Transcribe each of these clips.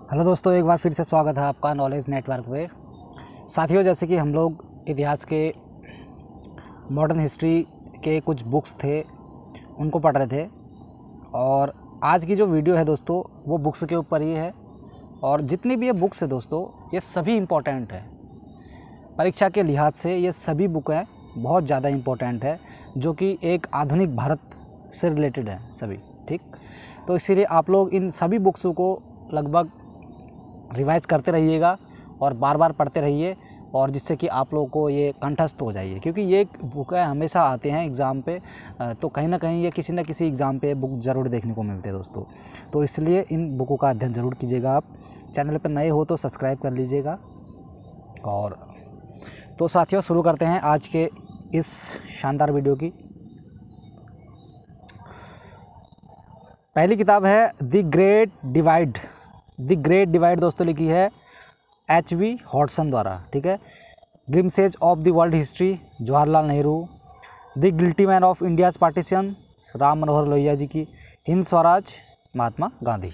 Hello दोस्तों, एक बार फिर से स्वागत है आपका नॉलेज नेटवर्क पे। साथियों, जैसे कि हम लोग इतिहास के मॉडर्न हिस्ट्री के कुछ बुक्स थे उनको पढ़ रहे थे, और आज की जो वीडियो है दोस्तों वो बुक्स के ऊपर ही है। और जितनी भी ये बुक्स है दोस्तों, ये सभी इम्पोर्टेंट है परीक्षा के लिहाज से। ये सभी बुकें बहुत ज़्यादा इम्पोर्टेंट है, जो कि एक आधुनिक भारत से रिलेटेड है सभी। ठीक, तो इसीलिए आप लोग इन सभी बुक्सों को लगभग रिवाइज करते रहिएगा और बार बार पढ़ते रहिए, और जिससे कि आप लोगों को ये कंठस्थ हो जाइए, क्योंकि ये बुकें हमेशा आते हैं एग्ज़ाम पे, तो कहीं ना कहीं ये किसी न किसी एग्ज़ाम पे बुक ज़रूर देखने को मिलते हैं दोस्तों। तो इसलिए इन बुकों का अध्ययन ज़रूर कीजिएगा। आप चैनल पर नए हो तो सब्सक्राइब कर लीजिएगा। और तो साथियों, शुरू करते हैं आज के इस शानदार वीडियो की। पहली किताब है द ग्रेट डिवाइड दोस्तों, लिखी है H.V. हॉडसन द्वारा। ठीक है। Glimpses of the world history, Jawaharlal Nehru. The guilty man of India's partition, Ram Manohar Lohia ji की। हिंद स्वराज, महात्मा गांधी।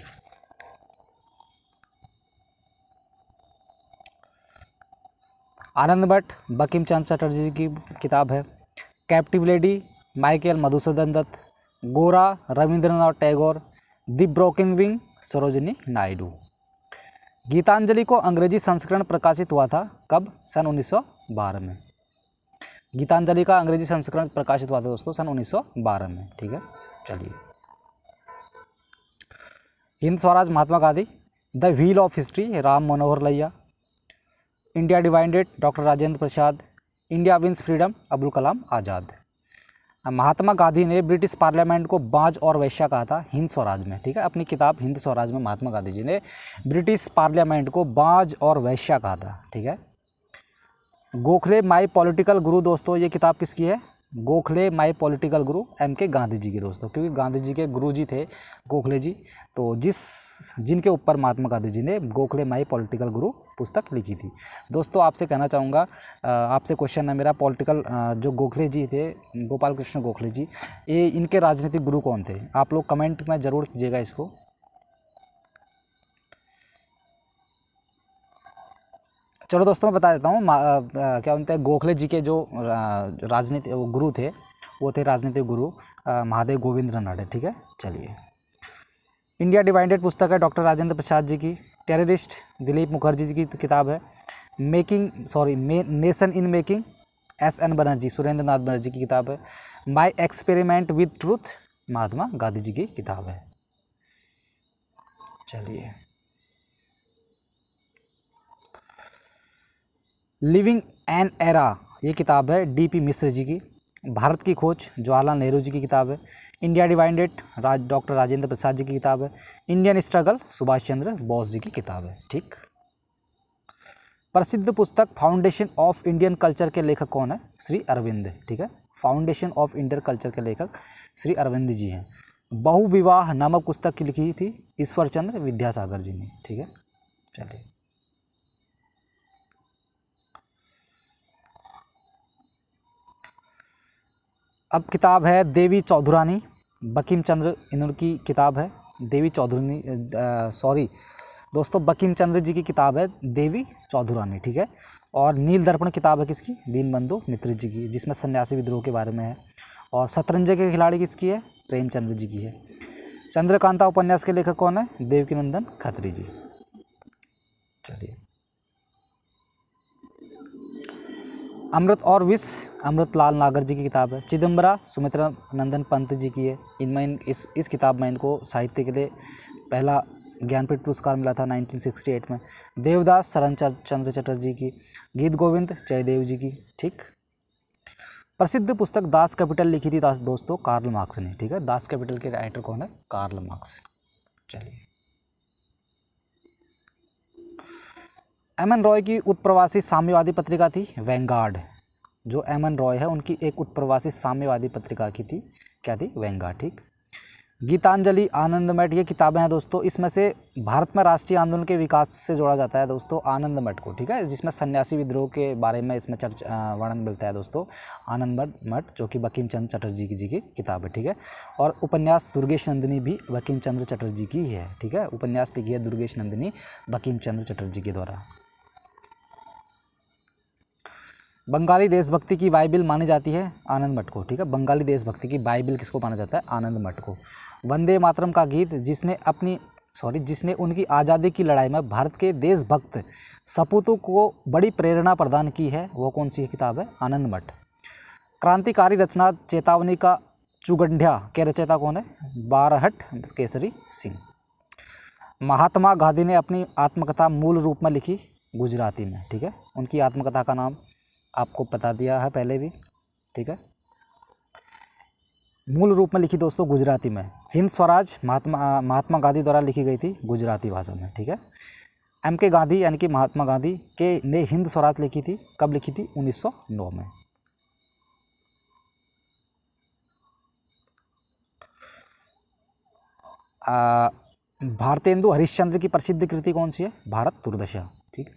आनंद भट्ट, बंकिम चंद्र चटर्जी जी की किताब है। Captive lady, Michael Madhusudan Dutt. Gora, Rabindranath Tagore. The broken wing, Sarojini Naidu. Gitanjali को अंग्रेजी संस्करण प्रकाशित हुआ था कब? सन 1912 में। गीतांजलि का अंग्रेजी संस्करण प्रकाशित हुआ था दोस्तों सन 1912 में। ठीक है, चलिए। Hind Swaraj, Mahatma Gandhi. The wheel of history, Ram Manohar Lohia. India divided, doctor Rajendra Prasad. India wins freedom, Abdul Kalam Azad. Mahatma Gandhi ने ब्रिटिश पार्लियामेंट को बाज और वैश्या कहा था हिंद स्वराज में। ठीक है, अपनी किताब हिंद स्वराज में महात्मा गांधी जी ने ब्रिटिश पार्लियामेंट को बाज और वैश्या कहा था। ठीक है। गोखले माई पॉलिटिकल गुरु दोस्तों, ये किताब किसकी है? Gokhale my political Guru, M.K. Gandhi ji की दोस्तों, क्योंकि गांधी जी के गुरु जी थे गोखले जी। तो जिनके ऊपर महात्मा गांधी जी ने गोखले माई पॉलिटिकल गुरु पुस्तक लिखी थी। दोस्तों, आपसे कहना चाहूँगा, आपसे क्वेश्चन है मेरा, पॉलिटिकल जो गोखले जी थे, गोपाल कृष्ण गोखले जी, ये इनके राजनीतिक गुरु कौन थे? आप लोग कमेंट में ज़रूर कीजिएगा इसको। चलो दोस्तों, मैं बता देता हूँ। क्या बोलते हैं, गोखले जी के जो राजनीतिक गुरु थे वो थे राजनीतिक गुरु महादेव गोविंद रानडे। ठीक है, चलिए। इंडिया डिवाइडेड पुस्तक है डॉक्टर राजेंद्र प्रसाद जी की। टेररिस्ट, दिलीप मुखर्जी जी की किताब है। Nation in making, S.N. Banerjee, Surendra Nath Banerjee की किताब है। My experiment with truth, Mahatma Gandhi ji की किताब है। चलिए। लिविंग एन एरा, ये किताब है D.P. मिश्र जी की। भारत की खोज, जवाहरलाल नेहरू जी की किताब है। India divided, doctor Rajendra Prasad ji की किताब है। इंडियन स्ट्रगल, सुभाष चंद्र बोस जी की किताब है। ठीक। प्रसिद्ध पुस्तक फाउंडेशन ऑफ इंडियन कल्चर के लेखक कौन है? श्री अरविंद। ठीक है, फाउंडेशन ऑफ इंडियन कल्चर के लेखक श्री अरविंद जी हैं। बहुविवाह नामक पुस्तक लिखी थी ईश्वर चंद्र विद्यासागर जी ने। ठीक है, चलिए। अब किताब है देवी चौधुरानी, बंकिम चंद्र इनकी किताब है। देवी चौधुरानी, सॉरी दोस्तों, बंकिम चंद्र जी की किताब है देवी चौधुरानी। ठीक है। और नील दर्पण किताब है किसकी? दीनबंधु मित्र जी की, जिसमें सन्यासी विद्रोह के बारे में है। और शतरंज के खिलाड़ी किसकी है? प्रेमचंद्र जी की है। चंद्रकांता उपन्यास के लेखक कौन है? देवकीनंदन खत्री जी। चलिए। अमृत और विष, अमृतलाल नागर जी की किताब है। चिदम्बरा, सुमित्रा नंदन पंत जी की है। इनमें इस किताब में इनको साहित्य के लिए पहला ज्ञानपीठ पुरस्कार मिला था 1968 में। देवदास, शरण चंद्र चटर्जी की। गीत गोविंद, जयदेव जी की। ठीक। प्रसिद्ध पुस्तक दास कैपिटल लिखी थी दोस्तों कार्ल मार्क्स ने। ठीक है, दास कैपिटल के राइटर कौन है? Karl Marx. चलिए। M.N. रॉय की उत्प्रवासी साम्यवादी पत्रिका थी वैंगार्ड। जो M.N. रॉय है उनकी एक उत्प्रवासी साम्यवादी पत्रिका की थी, क्या थी? वैंगार्ड। ठीक। गीतांजलि, आनंद मठ, ये किताबें हैं दोस्तों। इसमें से भारत में राष्ट्रीय आंदोलन के विकास से जोड़ा जाता है दोस्तों आनंद मठ को, ठीक है, जिसमें सन्यासी विद्रोह के बारे में इसमें वर्णन मिलता है दोस्तों। आनंद मठ जो कि बंकिम चंद्र चटर्जी जी की किताब है, ठीक है। और उपन्यास दुर्गेश नंदिनी भी बंकिम चंद्र चटर्जी की ही है, ठीक है। उपन्यास लिखी है दुर्गेश नंदिनी बंकिम चंद्र चटर्जी के द्वारा। बंगाली देशभक्ति की बाइबिल मानी जाती है आनंद मठ को, ठीक है। बंगाली देशभक्ति की बाइबिल किसको माना जाता है? आनंद मठ को। वंदे मातरम का गीत जिसने उनकी आज़ादी की लड़ाई में भारत के देशभक्त सपूतों को बड़ी प्रेरणा प्रदान की है, वो कौन सी किताब है? आनंद मठ। क्रांतिकारी रचना चेतावनी का चुगंढिया के रचयिता कौन है? बारहट केसरी सिंह। महात्मा गांधी ने अपनी आत्मकथा मूल रूप में लिखी गुजराती में, ठीक है। उनकी आत्मकथा का नाम आपको बता दिया है पहले भी, ठीक है। मूल रूप में लिखी दोस्तों गुजराती में। हिंद स्वराज महात्मा गांधी द्वारा लिखी गई थी गुजराती भाषा में, ठीक है। MK गांधी यानी कि महात्मा गांधी ने हिंद स्वराज लिखी थी, कब लिखी थी? 1909 में। भारतेंदु हरिश्चंद्र की प्रसिद्ध कृति कौन सी है? भारत दुर्दशा, ठीक।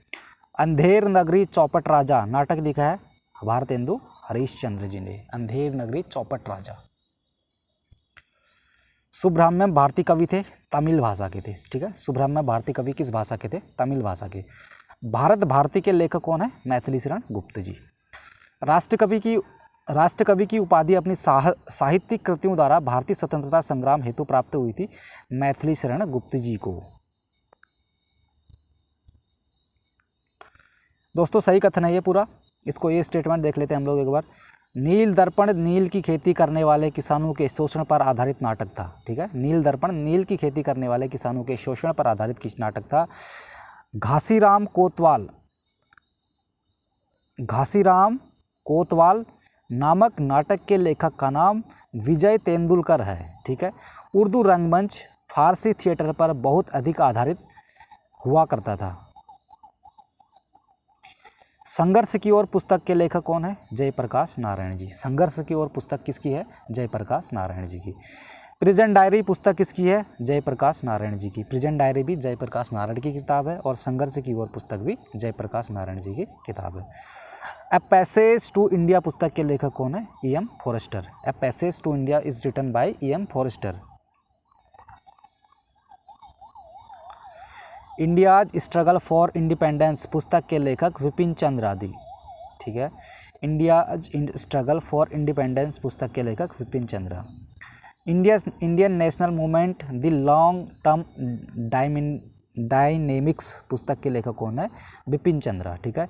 अंधेर नगरी चौपट राजा नाटक लिखा है भारतेंदु हरिश्चंद्र जी ने। अंधेर नगरी चौपट राजा। सुब्रह्मण्यम भारती कवि थे, तमिल भाषा के थे, ठीक है। सुब्रह्मण्यम भारती कवि किस भाषा के थे? तमिल भाषा के। भारत भारती के लेखक कौन है? मैथिली शरण गुप्त जी। राष्ट्रकवि की उपाधि अपनी साहित्यिक कृतियों द्वारा भारतीय स्वतंत्रता संग्राम हेतु प्राप्त हुई थी मैथिली शरण गुप्त जी को। दोस्तों सही कथन है ये पूरा, इसको ये स्टेटमेंट देख लेते हैं हम लोग एक बार। नील दर्पण नील की खेती करने वाले किसानों के शोषण पर आधारित नाटक था, ठीक है। नील दर्पण नील की खेती करने वाले किसानों के शोषण पर आधारित किस नाटक था? घासीराम कोतवाल नामक नाटक के लेखक का नाम विजय तेंदुलकर है, ठीक है। उर्दू रंगमंच फारसी थिएटर पर बहुत अधिक आधारित हुआ करता था। संघर्ष की ओर पुस्तक के लेखक कौन है? जयप्रकाश नारायण जी। संघर्ष की ओर पुस्तक किसकी है? जयप्रकाश नारायण जी की। प्रिजन डायरी पुस्तक किसकी है? जयप्रकाश नारायण जी की। प्रिजन डायरी भी जयप्रकाश नारायण की किताब है और संघर्ष की ओर पुस्तक भी जयप्रकाश नारायण जी की किताब है। ए पैसेज टू इंडिया पुस्तक के लेखक कौन है? E.M. Forster. A passage to India is written by E.M. Forster. India's struggle for independence पुस्तक के लेखक विपिन चंद्र आदि, ठीक है। इंडियाज स्ट्रगल फॉर इंडिपेंडेंस पुस्तक के लेखक Vipin Chandra. Indian national movement the long term dynamics पुस्तक के लेखक कौन है? बिपिन चंद्र, ठीक है।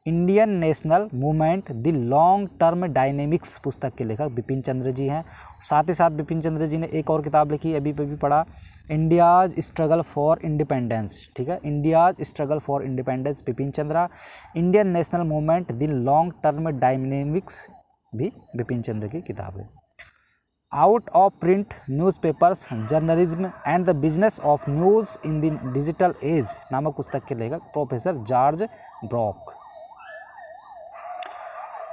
Indian national movement the long term dynamics पुस्तक के लेखक बिपिन चंद्र जी हैं। साथ ही साथ बिपिन चंद्र जी ने एक और किताब लिखी, अभी पढ़ा, इंडियाज स्ट्रगल फॉर इंडिपेंडेंस, ठीक है। India's struggle for independence Bipin Chandra. Indian national movement the long term dynamics भी बिपिन चंद्र की किताब है। Out of print newspapers journalism and the business of news in the digital age नामक पुस्तक के लेखक professor George Brock.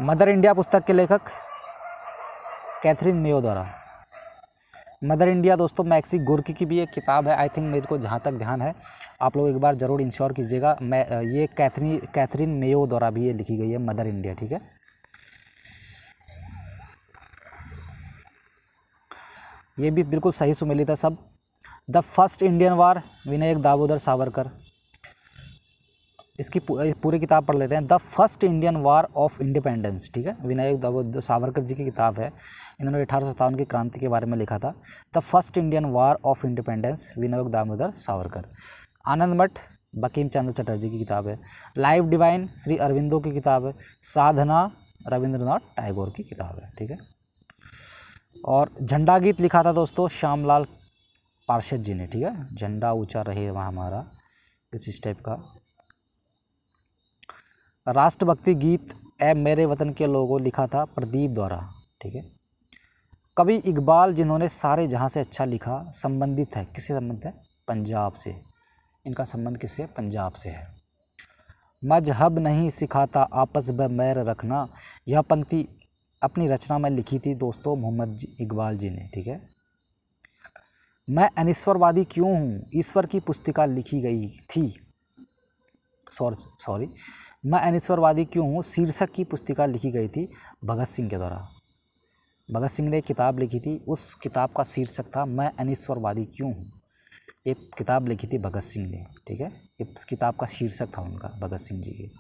Mother India पुस्तक के लेखक कैथरीन मेयो द्वारा। मदर इंडिया दोस्तों मैक्सी गोर्की की भी एक किताब है, आई थिंक मेरे को जहाँ तक ध्यान है, आप लोग एक बार ज़रूर इंश्योर कीजिएगा। ये कैथरीन मेयो द्वारा भी ये लिखी गई है मदर इंडिया, ठीक है। ये भी बिल्कुल सही सुमेलित है सब। द फर्स्ट इंडियन वार विनायक दामोदर सावरकर। इसकी पूरी किताब पढ़ लेते हैं। The first Indian war of independence, ठीक है, विनायक दामोदर सावरकर जी की किताब है। इन्होंने 1857 की क्रांति के बारे में लिखा था। The first Indian war of independence Vinayak Damodar Savarkar. Anand Math Bankim चंद्र चटर्जी की किताब है। लाइफ डिवाइन श्री अरविंदो की किताब है। साधना रविंद्रनाथ टैगोर की किताब है, ठीक है। और झंडा गीत लिखा था दोस्तों श्यामलाल पार्षद जी ने, ठीक है। झंडा ऊंचा रहे वहाँ हमारा, इस टाइप का। राष्ट्रभक्ति गीत ए मेरे वतन के लोगों लिखा था प्रदीप द्वारा, ठीक है। कवि इकबाल जिन्होंने सारे जहाँ से अच्छा लिखा संबंधित है, किससे संबंधित है? पंजाब से। इनका संबंध किससे? पंजाब से है। मजहब नहीं सिखाता आपस में मैर रखना, यह पंक्ति अपनी रचना में लिखी थी दोस्तों मोहम्मद इकबाल जी ने, ठीक है। मैं अनिश्वरवादी क्यों हूँ, ईश्वर की पुस्तिका लिखी गई थी, सॉरी मैं अनिश्वरवादी क्यों हूँ शीर्षक की पुस्तिका लिखी गई थी भगत सिंह के द्वारा। भगत सिंह ने एक किताब लिखी थी, उस किताब का शीर्षक था मैं अनिश्वरवादी क्यों हूँ। ये किताब लिखी थी भगत सिंह ने, ठीक है, इस किताब का शीर्षक था उनका, भगत सिंह जी के।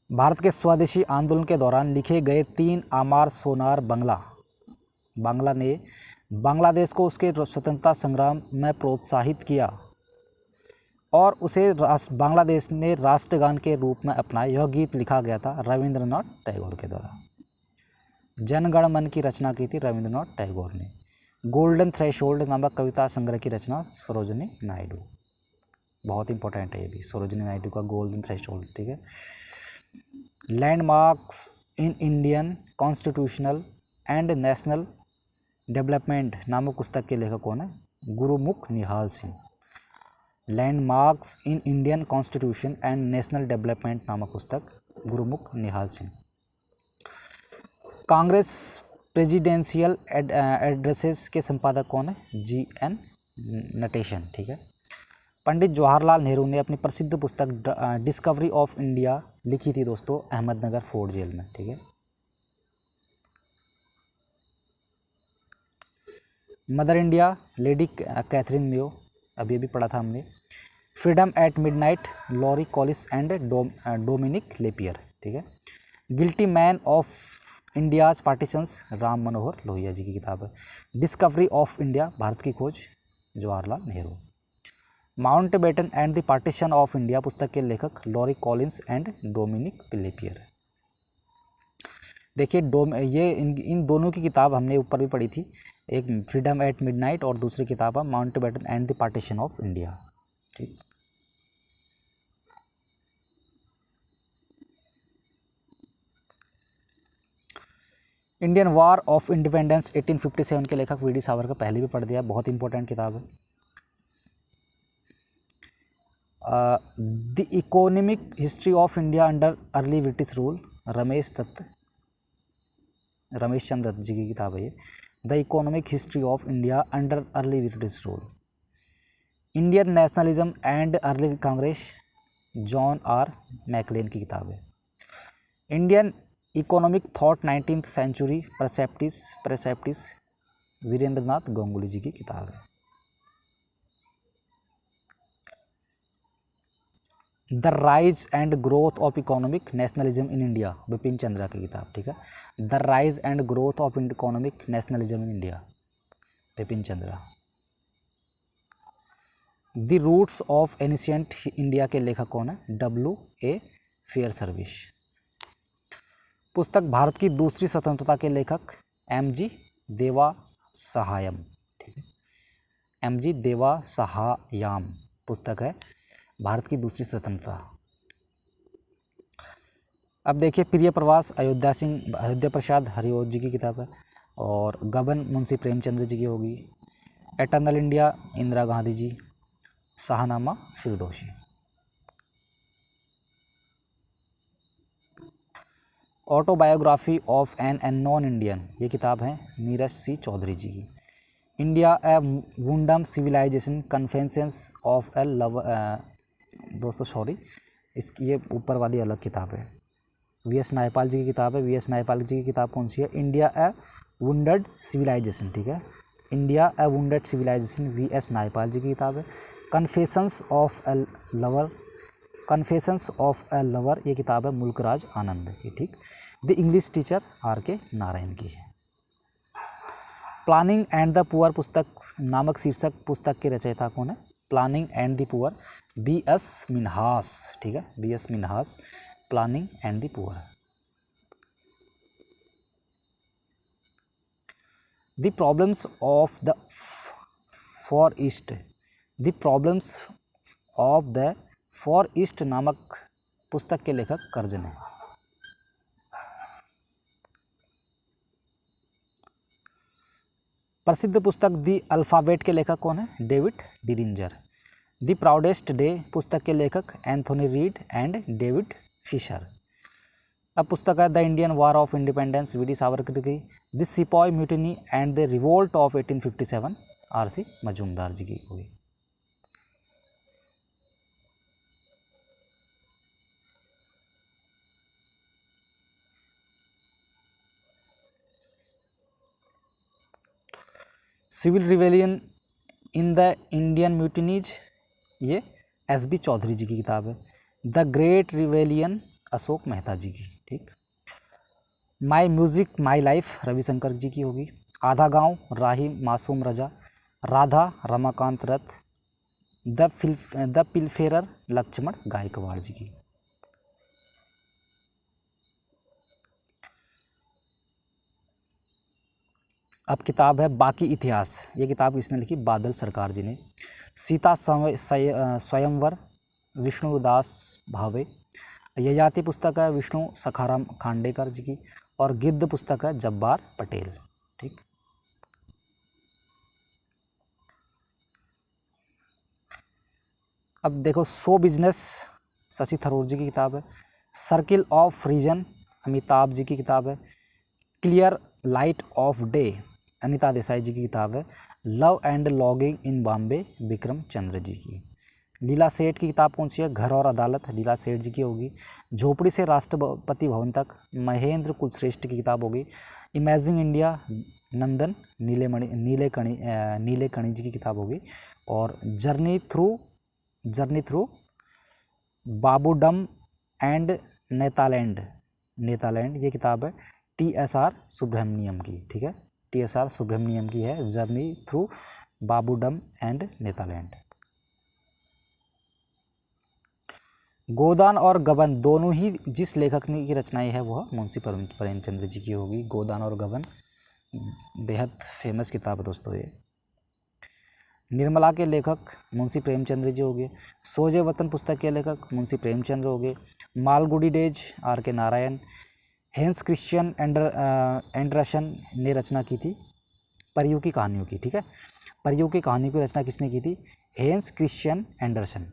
भारत के स्वदेशी आंदोलन के दौरान लिखे गए 3 आमार सोनार बांग्ला ने बांग्लादेश को उसके स्वतंत्रता संग्राम में प्रोत्साहित किया और उसे बांग्लादेश ने राष्ट्रगान के रूप में अपनाया। यह गीत लिखा गया था रविंद्रनाथ टैगोर के द्वारा। जनगण मन की रचना की थी रविंद्रनाथ टैगोर ने। गोल्डन थ्रेशोल्ड नामक कविता संग्रह की रचना सरोजिनी नायडू। बहुत इंपॉर्टेंट है ये भी, सरोजिनी नायडू का गोल्डन थ्रेशोल्ड, ठीक है। Landmarks in Indian constitutional and national development नामक पुस्तक के लेखक कौन है? Gurmukh Nihal Singh. Landmarks in Indian constitution and national development नामक पुस्तक गुरुमुख निहाल सिंह। कांग्रेस प्रेसिडेंशियल एड्रेसेस के संपादक कौन है? GN नटेशन, ठीक है। पंडित जवाहरलाल नेहरू ने अपनी प्रसिद्ध पुस्तक डिस्कवरी ऑफ इंडिया लिखी थी दोस्तों अहमदनगर फोर्ट जेल में, ठीक है। Mother India lady Katherine Mayo, अभी अभी पढ़ा था हमने। Freedom at midnight Larry Collins and Dominique Lapierre, ठीक है। Guilty man of India's partitions Ram Manohar Lohia ji की किताब है। डिस्कवरी ऑफ इंडिया भारत की खोज Jawaharlal Nehru. Mountbatten and the partition of India पुस्तक के लेखक Larry Collins and Dominique Lapierre. देखिए ये इन दोनों की किताब हमने ऊपर भी पढ़ी थी, एक फ्रीडम एट मिडनाइट और दूसरी किताब है Mountbatten and the partition of India, ठीक। इंडियन वॉर ऑफ इंडिपेंडेंस 1857 के लेखक वीडी सावरकर, पहले भी पढ़ दिया, बहुत इंपॉर्टेंट किताब है। The economic history of India under early British rule Romesh Chandra Dutt ji की किताब है ये। The economic history of India under early British rule. Indian nationalism and early Congress John R McLane की किताब है। Indian economic thought 19th century perceptions Virendranath Ganguli ji की किताब है। The rise and growth of economic nationalism in India Bipin Chandra की किताब, ठीक है। The rise and growth of economic nationalism in India Bipin Chandra. The roots of ancient India के लेखक कौन है? W.A. Fairservis. पुस्तक भारत की दूसरी स्वतंत्रता के लेखक M.G. देवा सहायम, ठीक है। M.G. देवा सहायाम पुस्तक है भारत की दूसरी स्वतंत्रता। अब देखिए प्रिय प्रवास अयोध्या प्रसाद हरिओं जी की किताब है और गबन मुंशी प्रेमचंद्र जी की होगी। Eternal India Indira Gandhi ji. Shahnama Firdausi. Autobiography of an unknown Indian, ये किताब है नीरज सी चौधरी जी की। India a wounded civilization confessions of a lover, दोस्तों सॉरी इसकी ये ऊपर वाली अलग किताब है, V.S. नायपाल जी की किताब है। V.S. नायपाल जी की किताब कौन सी है? इंडिया ए वुंडेड सिविलाइजेशन, ठीक है। इंडिया ए वुंडेड सिविलाइजेशन V.S. नायपाल जी की किताब है। कन्फेशंस ऑफ ए लवर ये किताब है मुल्कराज आनंद की, ठीक। The English teacher R.K. Narayan की है। प्लानिंग एंड द पुअर पुस्तक नामक शीर्षक पुस्तक के रचयिता कौन है? Planning and the poor B.S. Minhas, ठीक है। B.S. Minhas, planning and the poor. The problems of the for east, the problems of the for east नामक पुस्तक के लेखक कर्जन है। प्रसिद्ध पुस्तक द अल्फाबेट के लेखक कौन है? David Diringer. The proudest day पुस्तक के लेखक Anthony Read and David Fisher. अब पुस्तक है the Indian war of independence, V D Savarkar की। This sepoy mutiny and the revolt of 1857, R C. Majumdar ji की होगी। Civil rebellion in the Indian mutinies, ये एस.बी. चौधरी जी की किताब है। The great rebellion, Ashok Mehta ji की, ठीक। My music my life, Ravi Shankar ji की होगी। आधा गांव, राही मासूम रजा। राधा, रमाकांत रथ। द पिलफेरर, लक्ष्मण गायकवाड़ जी की। अब किताब है बाकी इतिहास, ये किताब किसने लिखी? बादल सरकार जी ने। सीता स्वयंवर, विष्णुदास भावे। ययाति पुस्तक है विष्णु सखाराम खांडेकर जी की। और गिद्ध पुस्तक है जब्बार पटेल, ठीक। अब देखो शो बिजनेस, शशि थरूर जी की किताब है। Circle of reason, Amitav ji की किताब है। Clear light of day, Anita Desai ji की किताब है। Love and longing in Bombay, Vikram Chandra ji की। लीला सेठ की किताब कौन सी है? घर और अदालत, लीला सेठ जी की होगी। झोपड़ी से राष्ट्रपति भवन तक, महेंद्र कुलश्रेष्ठ की किताब होगी। इमेजिंग इंडिया, नंदन नीलेकणी जी की किताब होगी। और जर्नी थ्रू बाबूडम एंड नेतालैंड, ये किताब है टी.एस.आर. सुब्रमण्यम की, ठीक है। टी.एस.आर. सुब्रमण्यम की है जर्नी थ्रू बाबूडम एंड नेतालैंड। गोदान और गबन दोनों ही जिस लेखक ने की रचनाएं है वह मुंशी प्रेमचंद्र जी की होगी। गोदान और गबन बेहद फेमस किताब है दोस्तों ये। निर्मला के लेखक मुंशी प्रेमचंद्र जी हो गए। सोजे वतन पुस्तक के लेखक मुंशी प्रेमचंद्र हो गए। Malgudi days, R K. Narayan. Hans Christian Andersen ने रचना की थी परियों की कहानियों की, ठीक है। परियों की कहानियों की रचना किसने की थी? Hans Christian Andersen.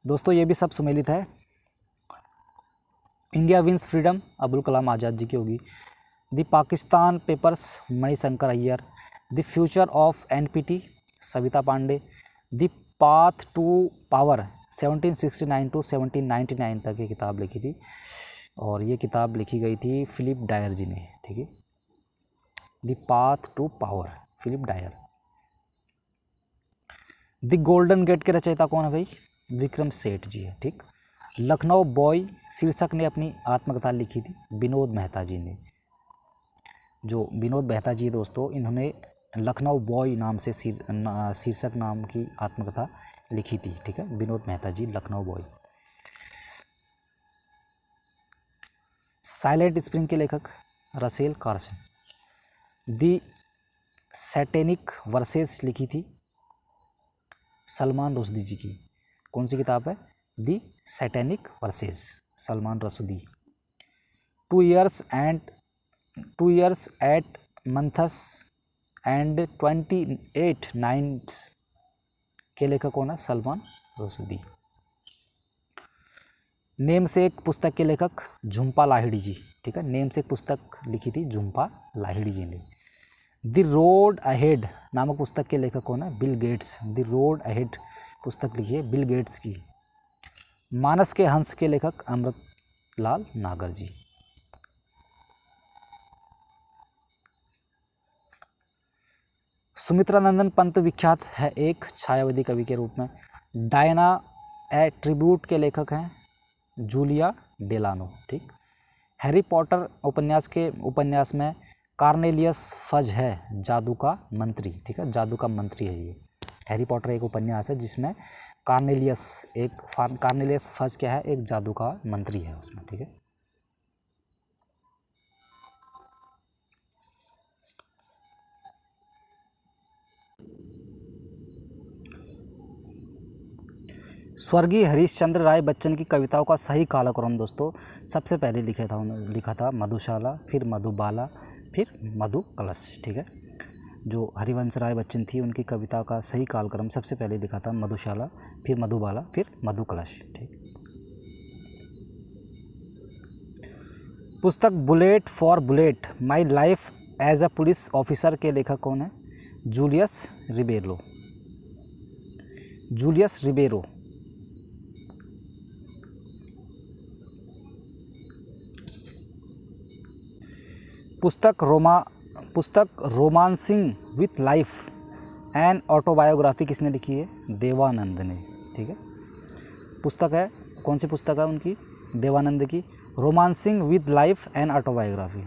दोस्तों ये भी सब सुमेलित है। India wins freedom, Abul Kalam Azad ji की होगी। The Pakistan papers, Manishankar Aiyar. The future of NPT, Savita Pandey. The path to power, 1769 to 1799 तक ये किताब लिखी थी। और ये किताब लिखी गई थी फिलिप डायर जी ने, ठीक है। The path to power, Philip Dyer. The golden gate के रचयिता कौन है भाई? विक्रम सेठ जी है, ठीक। लखनऊ बॉय शीर्षक ने अपनी आत्मकथा लिखी थी विनोद मेहता जी ने। जो विनोद मेहता जी दोस्तों, इन्होंने लखनऊ बॉय नाम से शीर्षक नाम की आत्मकथा लिखी थी, ठीक है। विनोद मेहता जी, लखनऊ बॉय। साइलेंट स्प्रिंग के लेखक रसेल कार्सन। दी सैटेनिक वर्सेस लिखी थी सलमान रुश्दी जी की। कौन सी किताब है? The satanic verses, Salman Rushdie. 2 years eight months and 28 nights के लेखक कौन है? सलमान रुश्दी। नेम से एक पुस्तक के लेखक झुम्पा लाहिड़ी जी, ठीक है। नेम से एक पुस्तक लिखी थी झुम्पा लाहिड़ी जी ने। द रोड अहेड नामक पुस्तक के लेखक कौन है? Bill Gates. The road ahead पुस्तक लिखी है बिल गेट्स की। मानस के हंस के लेखक अमृतलाल नागर जी। सुमित्रा नंदन पंत विख्यात है एक छायावादी कवि के रूप में। डायना ए ट्रिब्यूट के लेखक हैं जूलिया डेलानो, ठीक। हैरी पॉटर उपन्यास में कार्नेलियस फज है जादू का मंत्री, ठीक है। जादू का मंत्री है ये। हैरी पॉटर एक उपन्यास है जिसमें कार्नेलियस फज क्या है? एक जादू का मंत्री है उसमें, ठीक है। स्वर्गीय हरीशचंद्र राय बच्चन की कविताओं का सही कालक्रम दोस्तों, सबसे पहले लिखा था मधुशाला, फिर मधुबाला, फिर मधु कलश, ठीक है। जो हरिवंश राय बच्चन थी उनकी कविता का सही कालक्रम सबसे पहले लिखा था मधुशाला, फिर मधुबाला, फिर मधुकलश। ठीक। पुस्तक bullet for bullet my life as a police officer के लेखक कौन है? जूलियस रिबेरो। जूलियस रिबेरो। पुस्तक romancing with life and autobiography किसने लिखी है? देवानंद ने। ठीक है, पुस्तक है, कौन सी पुस्तक है उनकी? देवानंद की, romancing with life and autobiography.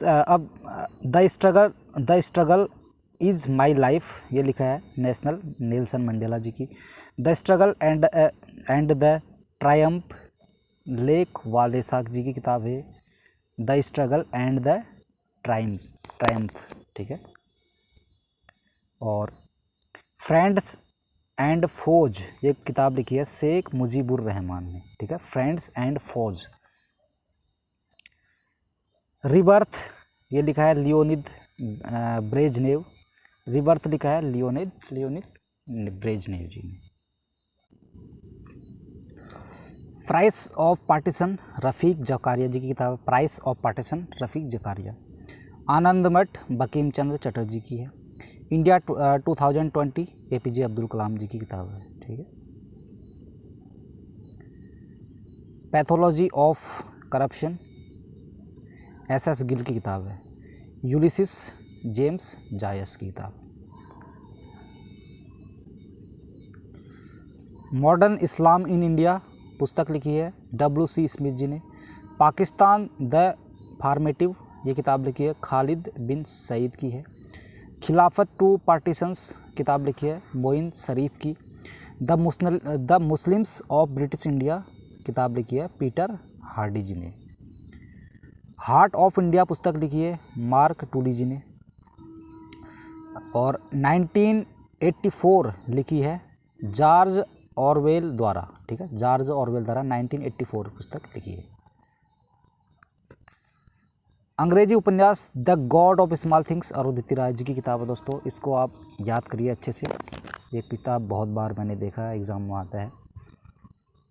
अब the struggle is my life, ये लिखा है नेशनल, नेल्सन मंडेला जी की। The struggle and the triumph, Lech Walesa ji की किताब है the struggle and the triumph. ठीक है, और फ्रेंड्स एंड फौज ये किताब लिखी है शेख मुजीबुर रहमान ने। ठीक है, फ्रेंड्स एंड फौज। रिबर्थ ये लिखा है लियोनिद ब्रेजनेव। रिबर्थ लिखा है लियोनिद ब्रेजनेव जी ने। प्राइस ऑफ पार्टीशन रफ़ीक ज़कारिया जी की किताब, प्राइस ऑफ पार्टीशन रफ़ीक ज़कारिया। आनंद मठ बंकिम चंद्र चटर्जी की है। इंडिया 2020 APJ अब्दुल कलाम जी की किताब है। ठीक है, pathology of corruption SS Gill की किताब है। यूलिसिस जेम्स जायस की किताब। मॉडर्न इस्लाम इन इंडिया पुस्तक लिखी है WC स्मिथ जी ने। पाकिस्तान द फॉर्मेटिव ये किताब लिखी है खालिद बिन सईद की है। खिलाफत टू पार्टीशंस किताब लिखी है मोइन शरीफ की। The Muslims of British India किताब लिखी है पीटर हार्डी जी ने। हार्ट ऑफ इंडिया पुस्तक लिखी है मार्क टूली जी ने। और 1984 लिखी है जॉर्ज ऑरवेल द्वारा। ठीक है, जॉर्ज ऑरवेल द्वारा 1984 पुस्तक लिखी है। अंग्रेजी उपन्यास the god of small things Arundhati Roy ji की किताब है दोस्तों, इसको आप याद करिए अच्छे से। ये किताब बहुत बार मैंने देखा है, एग्ज़ाम में आता है।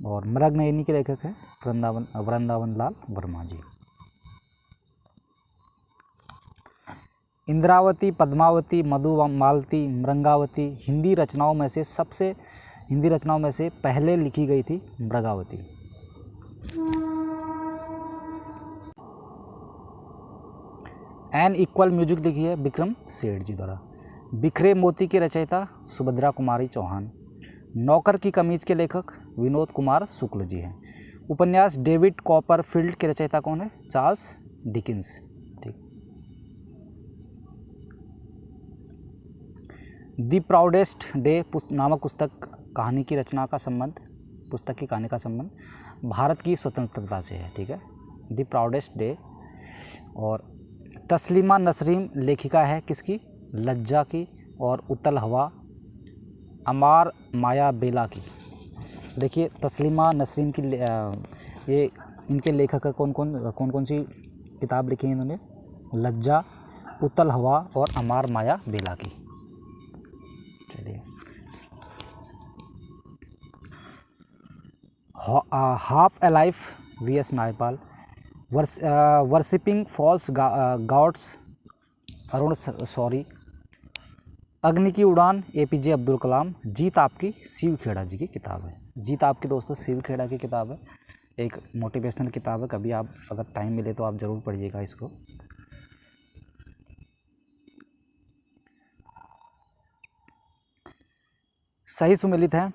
और मृगनयनी के लेखक है वृंदावन लाल वर्मा जी। इंद्रावती, पद्मावती, मधुमालती, मृंगावती हिंदी रचनाओं में से पहले लिखी गई थी मृगावती। एन इक्वल म्यूजिक लिखी है विक्रम सेठ जी द्वारा। बिखरे मोती के रचयिता सुभद्रा कुमारी चौहान। नौकर की कमीज के लेखक विनोद कुमार शुक्ल जी हैं। उपन्यास डेविड कॉपरफील्ड के रचयिता कौन है? Charles Dickens. ठीक। द प्राउडेस्ट डे नामक पुस्तक कहानी की रचना का संबंध, पुस्तक की कहानी का संबंध भारत की स्वतंत्रता से है। ठीक है, द प्राउडेस्ट डे। और तस्लीमा नसरीन लेखिका है किसकी? लज्जा की। और उतल हवा अमार माया बेला की। देखिए तस्लीमा नसरीन की ये इनके लेखक कौन कौन सी किताब लिखी है इन्होंने? लज्जा, उतल हवा और अमार माया बेला की। चलिए, half a life VS Naipaul. Worshipping false gods Arun sorry. अग्नि की उड़ान APJ अब्दुल कलाम। जीत आपकी शिव खेड़ा जी की किताब है। जीत आपकी दोस्तों शिव खेड़ा की किताब है, एक मोटिवेशनल किताब है। कभी आप अगर टाइम मिले तो आप ज़रूर पढ़िएगा इसको। सही सुमेलित है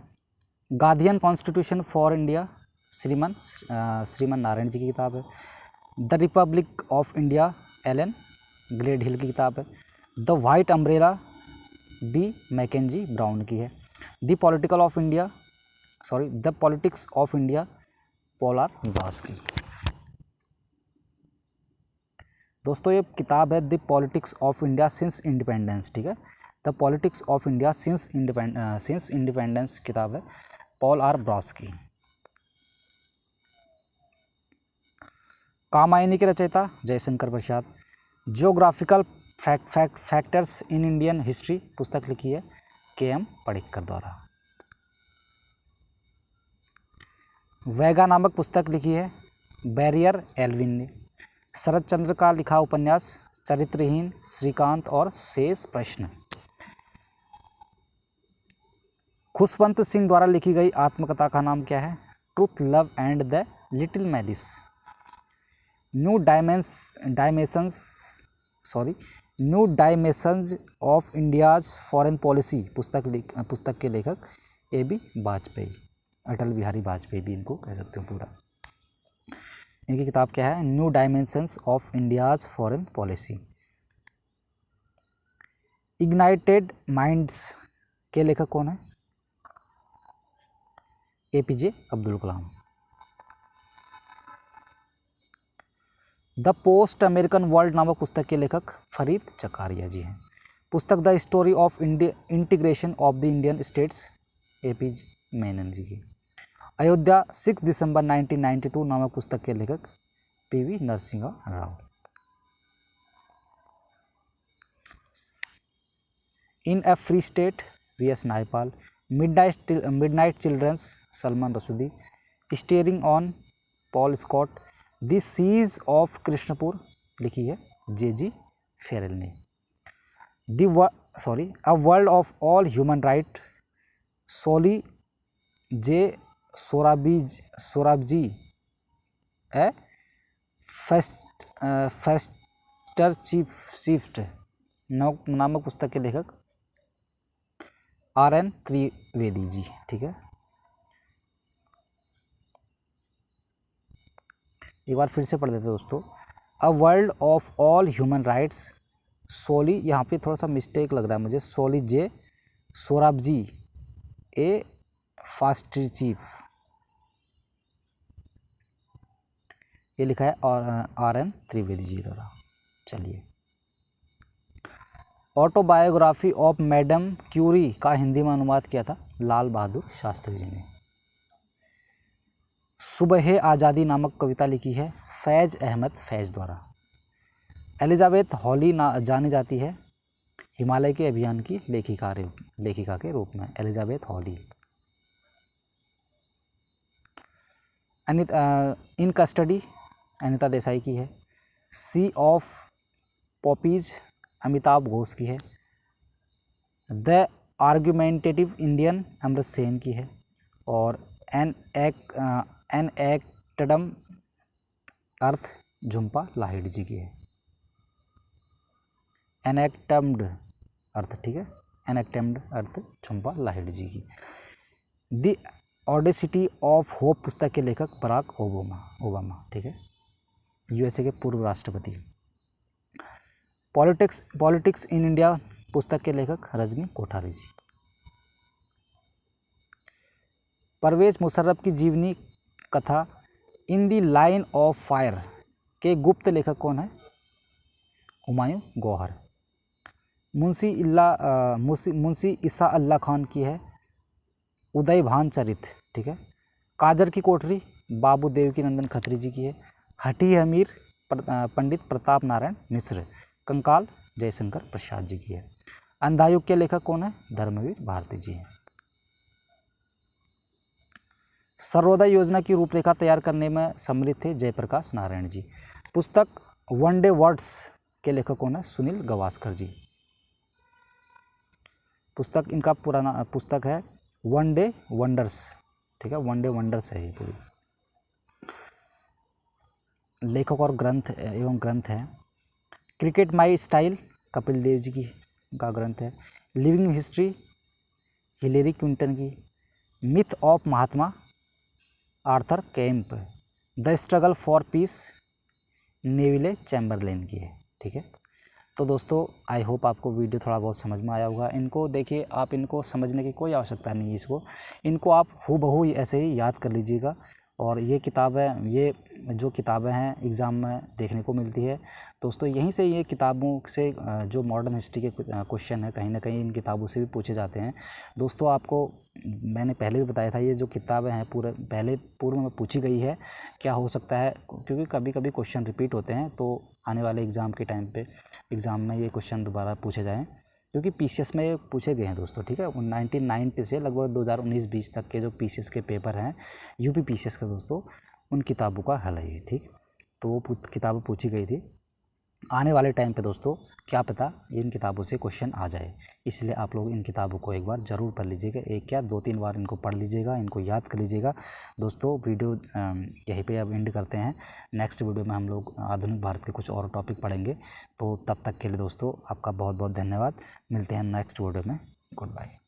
guardian constitution for India Shriman Narayan ji की किताब है। The republic of India Alan Gledhill की किताब है। The white umbrella D Mackenzie Brown की है। द पॉलिटिक्स ऑफ इंडिया पोलार दास की। दोस्तों ये किताब है the politics of India since independence. ठीक है, the politics of India since independence किताब है पॉल आर ब्रॉस की। कामायनी के रचयिता Jaishankar Prasad. Geographical factors in Indian history पुस्तक लिखी है के.एम. पडिक्कर द्वारा। वैगा नामक पुस्तक लिखी है बैरियर एल्विन ने। शरद चंद्र का लिखा उपन्यास चरित्रहीन, श्रीकांत और शेष प्रश्न। खुशवंत सिंह द्वारा लिखी गई आत्मकथा का नाम क्या है? Truth, love and the little malice. New dimensions of India's foreign policy पुस्तक के लेखक ए.बी. वाजपेयी, अटल बिहारी वाजपेयी भी इनको कह सकते हो पूरा। इनकी किताब क्या है? New dimensions of India's foreign policy. Ignited minds के लेखक कौन है? A P J. Abdul Kalam. The post American world नामक पुस्तक के लेखक फरीद चकारिया जी हैं। पुस्तक the story of integration of the Indian states A P J. Menon ji की। अयोध्या 6 दिसंबर 1992 नामक पुस्तक के लेखक P V. Narasimha Rao. In a free state V S. Naipaul. Midnight children's Salman Rushdie. Steering on Paul Scott. The seize of Krishnapur लिखी है जे.जी. फेरेल ने। A world of all human rights Soli J Sorabjee. A faster shift नामक पुस्तक के लेखक आर.एन. त्रिवेदी जी। ठीक है, एक बार फिर से पढ़ देते दोस्तों। A world of all human rights Soli, यहाँ पे थोड़ा सा मिस्टेक लग रहा है मुझे, Soli J Sorabjee a fast chief, ये लिखा है आर.एन. त्रिवेदी जी द्वारा। चलिए, ऑटोबायोग्राफी ऑफ मैडम क्यूरी का हिंदी में अनुवाद किया था लाल बहादुर शास्त्री जी ने। सुबह आज़ादी नामक कविता लिखी है फैज़ अहमद फैज़ द्वारा। एलिजाबेथ हॉली जानी जाती है हिमालय के अभियान की लेखिका के रूप में, Elizabeth Hawley. In custody Anita Desai की है। Sea of poppies Amitav Ghosh की है। The argumentative Indian Amartya Sen की है। और unaccustomed earth Jhumpa Lahiri ji की है। एनेक्टम्ड अर्थ, ठीक है, एनेक्टम्ड अर्थ झुम्पा लाहिड़ी जी की। द ऑडेसिटी ऑफ होप पुस्तक के लेखक बराक ओबामा, ठीक है, यूएसए के पूर्व राष्ट्रपति। पॉलिटिक्स इन इंडिया पुस्तक के लेखक रजनी कोठारी जी। परवेज मुशर्रफ की जीवनी कथा इन दी लाइन ऑफ फायर के गुप्त लेखक कौन है? हुमायूं गौहर। मुंशी ईसा अल्लाह खान की है उदय भान चरित, ठीक है। काजर की कोठरी बाबू देवकी नंदन खत्री जी की है। हठी अमीर पंडित प्रताप नारायण मिश्र। कंकाल जयशंकर प्रसाद जी की है। अंधायुग के लेखक कौन है? धर्मवीर भारती जी हैं। सर्वोदय योजना की रूपरेखा तैयार करने में सम्मिलित थे जयप्रकाश नारायण जी। पुस्तक वन डे वर्ड्स के लेखक कौन है? सुनील गावस्कर जी। पुस्तक इनका पुराना पुस्तक है वन डे वंडर्स, ठीक है, वन डे वंडर्स है ये पूरी। लेखक और ग्रंथ है cricket my style Kapil Dev ji की का ग्रंथ है। लिविंग हिस्ट्री हिलेरी क्विंटन की। Myth of Mahatma Arthur camp. The struggle for piece Neville Chamberlain की है, ठीक है। तो दोस्तों आई होप आपको वीडियो थोड़ा बहुत समझ में आया होगा। इनको देखिए, आप इनको समझने की कोई आवश्यकता नहीं है, इनको आप हूबहू ऐसे ही याद कर लीजिएगा और ये किताबें, ये जो किताबें हैं एग्ज़ाम में देखने को मिलती है दोस्तों। यहीं से ये किताबों से जो मॉडर्न हिस्ट्री के क्वेश्चन है कहीं ना कहीं इन किताबों से भी पूछे जाते हैं दोस्तों। आपको मैंने पहले भी बताया था, ये जो किताबें हैं पूर्व में पूछी गई है। क्या हो सकता है, क्योंकि कभी कभी क्वेश्चन रिपीट होते हैं, तो आने वाले एग्ज़ाम के टाइम पे एग्ज़ाम में ये क्वेश्चन दोबारा पूछे जाएँ, क्योंकि पीसीएस में ये पूछे गए हैं दोस्तों। ठीक है, 1990 से लगभग 2019-20 तक के जो पीसीएस के पेपर हैं, यूपी पीसीएस का दोस्तों, उन किताबों का हल है ये। ठीक, तो वो किताबें पूछी गई थी। आने वाले टाइम पे दोस्तों क्या पता इन किताबों से क्वेश्चन आ जाए, इसलिए आप लोग इन किताबों को एक बार ज़रूर पढ़ लीजिएगा। एक क्या 2-3 बार इनको पढ़ लीजिएगा, इनको याद कर लीजिएगा दोस्तों। वीडियो यहीं पे अब एंड करते हैं। नेक्स्ट वीडियो में हम लोग आधुनिक भारत के कुछ और टॉपिक पढ़ेंगे। तो तब तक के लिए दोस्तों आपका बहुत बहुत धन्यवाद। मिलते हैं नेक्स्ट वीडियो में। Good bye.